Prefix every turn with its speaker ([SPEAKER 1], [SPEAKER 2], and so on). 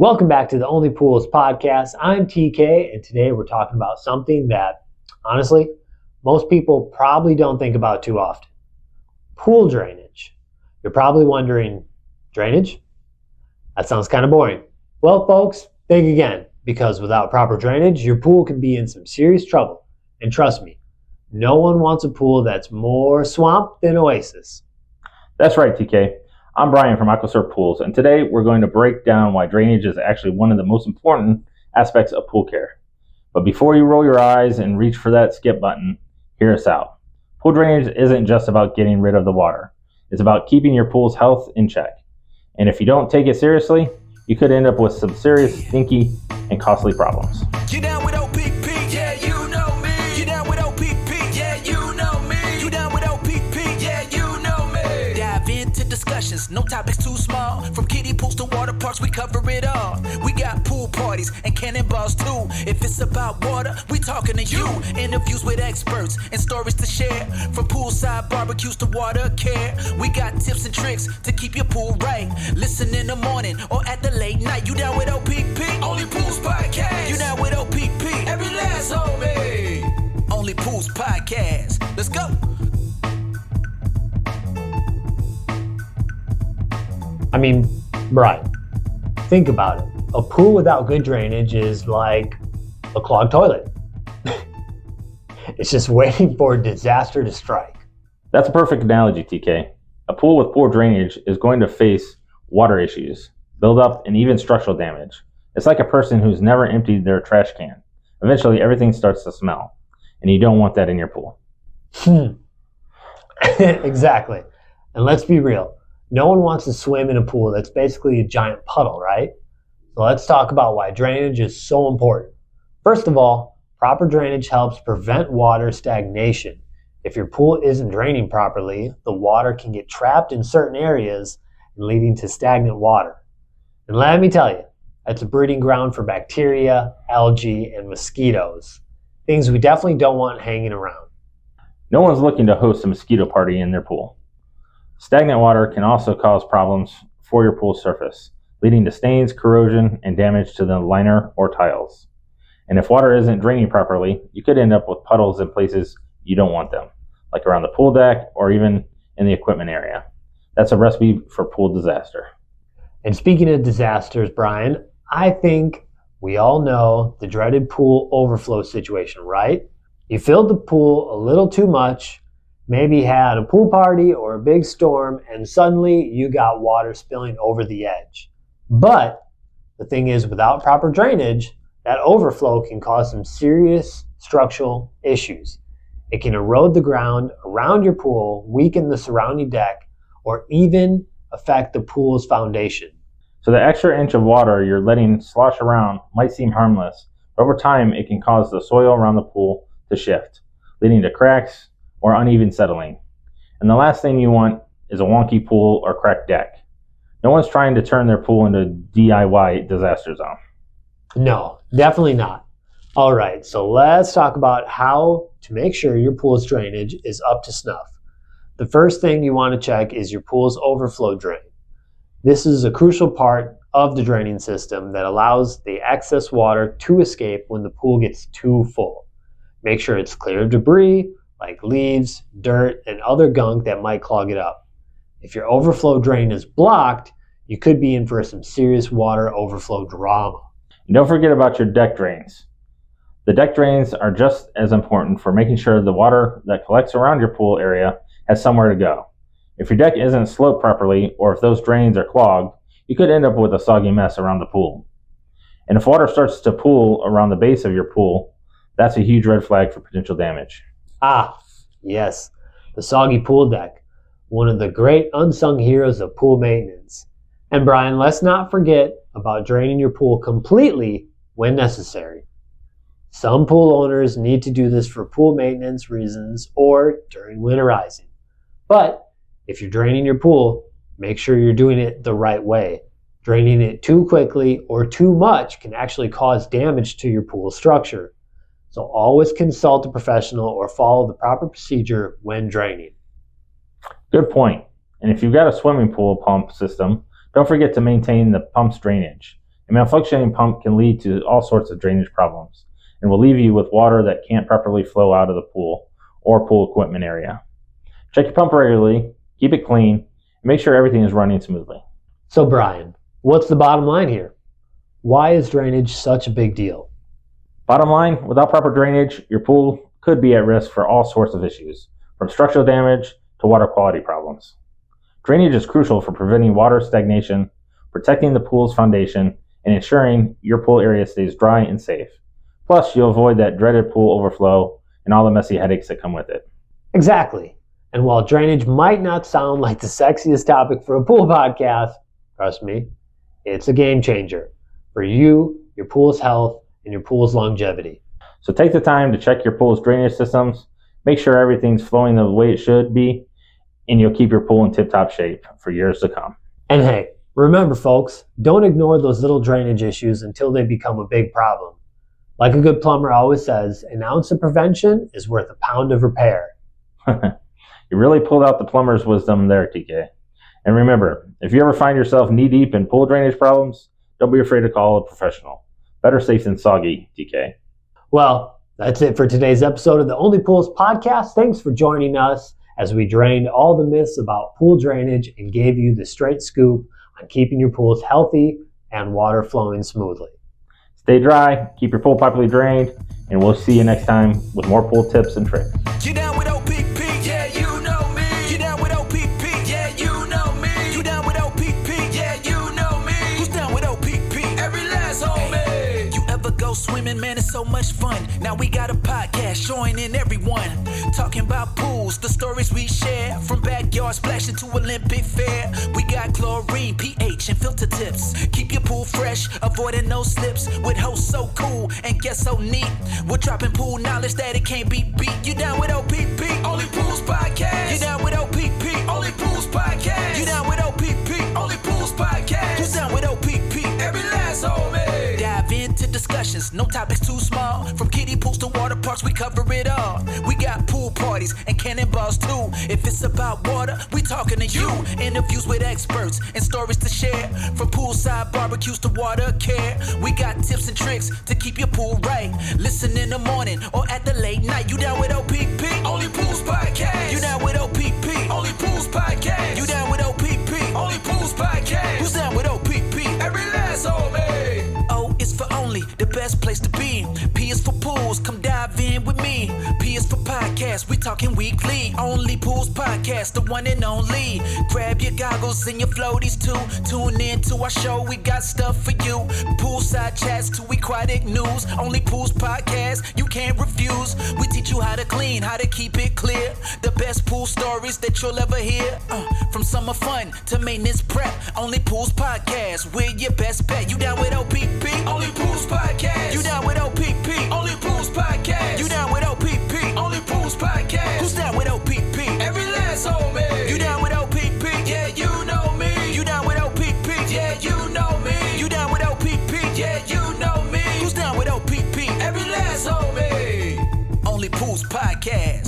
[SPEAKER 1] Welcome back to the Only Pools podcast. I'm TK, and today we're talking about something that, honestly, most people probably don't think about too often. Pool drainage. You're probably wondering, drainage? That sounds kind of boring. Well, folks, think again, because without proper drainage, your pool can be in some serious trouble. And trust me, no one wants a pool that's more swamp than oasis.
[SPEAKER 2] That's right, TK. I'm Brian from AquaSurf Pools, and today we're going to break down why drainage is actually one of the most important aspects of pool care. But before you roll your eyes and reach for that skip button, hear us out. Pool drainage isn't just about getting rid of the water. It's about keeping your pool's health in check. And if you don't take it seriously, you could end up with some serious, stinky, and costly problems.
[SPEAKER 3] You down with OPP? Yeah, you know me. You down with OPP? Yeah, you know me. You down with OPP? Yeah, you know me. Dive into discussions, no topics too small. From kiddie pools to water parks, we cover it all. We got pool parties and cannonballs too. If it's about water, we talking to you. Interviews with experts and stories to share. From poolside barbecues to water care. We got tips and tricks to keep your pool right. Listen in the morning or at the late night. You down with OPP? Only Pools Podcast. You down with OPP? Every last homie. Only Pools Podcast. Let's go.
[SPEAKER 1] I mean, Brian, think about it. A pool without good drainage is like a clogged toilet. It's just waiting for a disaster to strike.
[SPEAKER 2] That's a perfect analogy, TK. A pool with poor drainage is going to face water issues, buildup, and even structural damage. It's like a person who's never emptied their trash can. Eventually, everything starts to smell, and you don't want that in your pool.
[SPEAKER 1] Exactly. And let's be real. No one wants to swim in a pool that's basically a giant puddle, right? So let's talk about why drainage is so important. First of all, proper drainage helps prevent water stagnation. If your pool isn't draining properly, the water can get trapped in certain areas, leading to stagnant water. And let me tell you, that's a breeding ground for bacteria, algae, and mosquitoes. Things we definitely don't want hanging around.
[SPEAKER 2] No one's looking to host a mosquito party in their pool. Stagnant water can also cause problems for your pool surface, leading to stains, corrosion, and damage to the liner or tiles. And if water isn't draining properly, you could end up with puddles in places you don't want them, like around the pool deck or even in the equipment area. That's a recipe for pool disaster.
[SPEAKER 1] And speaking of disasters, Brian, I think we all know the dreaded pool overflow situation, right? You filled the pool a little too much, maybe had a pool party or a big storm, and suddenly you got water spilling over the edge. But the thing is, without proper drainage, that overflow can cause some serious structural issues. It can erode the ground around your pool, weaken the surrounding deck, or even affect the pool's foundation.
[SPEAKER 2] So the extra inch of water you're letting slosh around might seem harmless, but over time it can cause the soil around the pool to shift, leading to cracks or uneven settling. And the last thing you want is a wonky pool or cracked deck. No one's trying to turn their pool into a DIY disaster zone.
[SPEAKER 1] No, definitely not. All right, so let's talk about how to make sure your pool's drainage is up to snuff. The first thing you want to check is your pool's overflow drain. This is a crucial part of the draining system that allows the excess water to escape when the pool gets too full. Make sure it's clear of debris like leaves, dirt, and other gunk that might clog it up. If your overflow drain is blocked, you could be in for some serious water overflow drama.
[SPEAKER 2] And don't forget about your deck drains. The deck drains are just as important for making sure the water that collects around your pool area has somewhere to go. If your deck isn't sloped properly, or if those drains are clogged, you could end up with a soggy mess around the pool. And if water starts to pool around the base of your pool, that's a huge red flag for potential damage.
[SPEAKER 1] Ah, yes, the soggy pool deck, one of the great unsung heroes of pool maintenance. And Brian, let's not forget about draining your pool completely when necessary. Some pool owners need to do this for pool maintenance reasons or during winterizing. But if you're draining your pool, make sure you're doing it the right way. Draining it too quickly or too much can actually cause damage to your pool structure. So always consult a professional or follow the proper procedure when draining.
[SPEAKER 2] Good point. And if you've got a swimming pool pump system, don't forget to maintain the pump's drainage. A malfunctioning pump can lead to all sorts of drainage problems and will leave you with water that can't properly flow out of the pool or pool equipment area. Check your pump regularly, keep it clean, and make sure everything is running smoothly.
[SPEAKER 1] So Brian, what's the bottom line here? Why is drainage such a big deal?
[SPEAKER 2] Bottom line, without proper drainage, your pool could be at risk for all sorts of issues, from structural damage to water quality problems. Drainage is crucial for preventing water stagnation, protecting the pool's foundation, and ensuring your pool area stays dry and safe. Plus, you'll avoid that dreaded pool overflow and all the messy headaches that come with it.
[SPEAKER 1] Exactly. And while drainage might not sound like the sexiest topic for a pool podcast, trust me, it's a game changer for you, your pool's health, and your pool's longevity.
[SPEAKER 2] So take the time to check your pool's drainage systems, make sure everything's flowing the way it should be, and you'll keep your pool in tip-top shape for years to come.
[SPEAKER 1] And hey, remember folks, don't ignore those little drainage issues until they become a big problem. Like a good plumber always says, an ounce of prevention is worth a pound of repair.
[SPEAKER 2] You really pulled out the plumber's wisdom there, TK. And remember, if you ever find yourself knee-deep in pool drainage problems, don't be afraid to call a professional. Better safe than soggy, TK.
[SPEAKER 1] Well, that's it for today's episode of the Only Pools podcast. Thanks for joining us as we drained all the myths about pool drainage and gave you the straight scoop on keeping your pools healthy and water flowing smoothly.
[SPEAKER 2] Stay dry, keep your pool properly drained, and we'll see you next time with more pool tips and tricks.
[SPEAKER 3] You down with OPP? Yeah, you know me. You down with OPP? Yeah, you know me. You down with OPP? Yeah, you know me. Who's down with OPP? Every last homie. You ever go swimming? Man, it's so much fun. Now we got a podcast joining everyone. Talking about pools, the stories we share. From backyard splashing to Olympic fair. We got chlorine, pH, and filter tips. Keep your pool fresh, avoiding no slips. With hosts so cool and guests so neat. We're dropping pool knowledge that it can't be beat. You down with OPP? Only Pools Podcast. You down with OPP? Only Pools Podcast. You down with OPP? Only Pools Podcast. Who's down with OPP? Every last homie. Dive into discussions, no topics too small. From kiddie pools to water parks, we cover it all. We got pool parties and cannonballs too. If it's about water, we talking to you. Interviews with experts and stories to share. From poolside barbecues to water care. We got tips and tricks to keep your pool right. Listen in the morning or at the late night. You down with OPP? Only Pools Podcast. You down with OPP? Only Pools Podcast. You down with OPP? Only Pools Podcast. Who's down with OPP? Every last homie. O is for only, the best place to be. P is for pools, come dive in with me. P is for podcast, we talking weekly. Only Pools Podcast, the one and only. Grab your goggles and your floaties too. Tune in to our show, we got stuff for you. Poolside chats to aquatic news. Only Pools Podcast, you can't refuse. We teach you how to clean, how to keep it clear. The best pool stories that you'll ever hear. From summer fun to maintenance prep. Only Pools Podcast, we're your best bet. You down with OPP? Only Pools Podcast. You down with OPP? Only Pools Podcast. You down with OPP? Only Pools Podcast. Who's down with OPP? Every last homie. You down with OPP? Yeah, you know me. You down with OPP? Yeah, you know me. You down with OPP? Yeah, you know me. Who's down with OPP? Every last homie. Only Pools Podcast.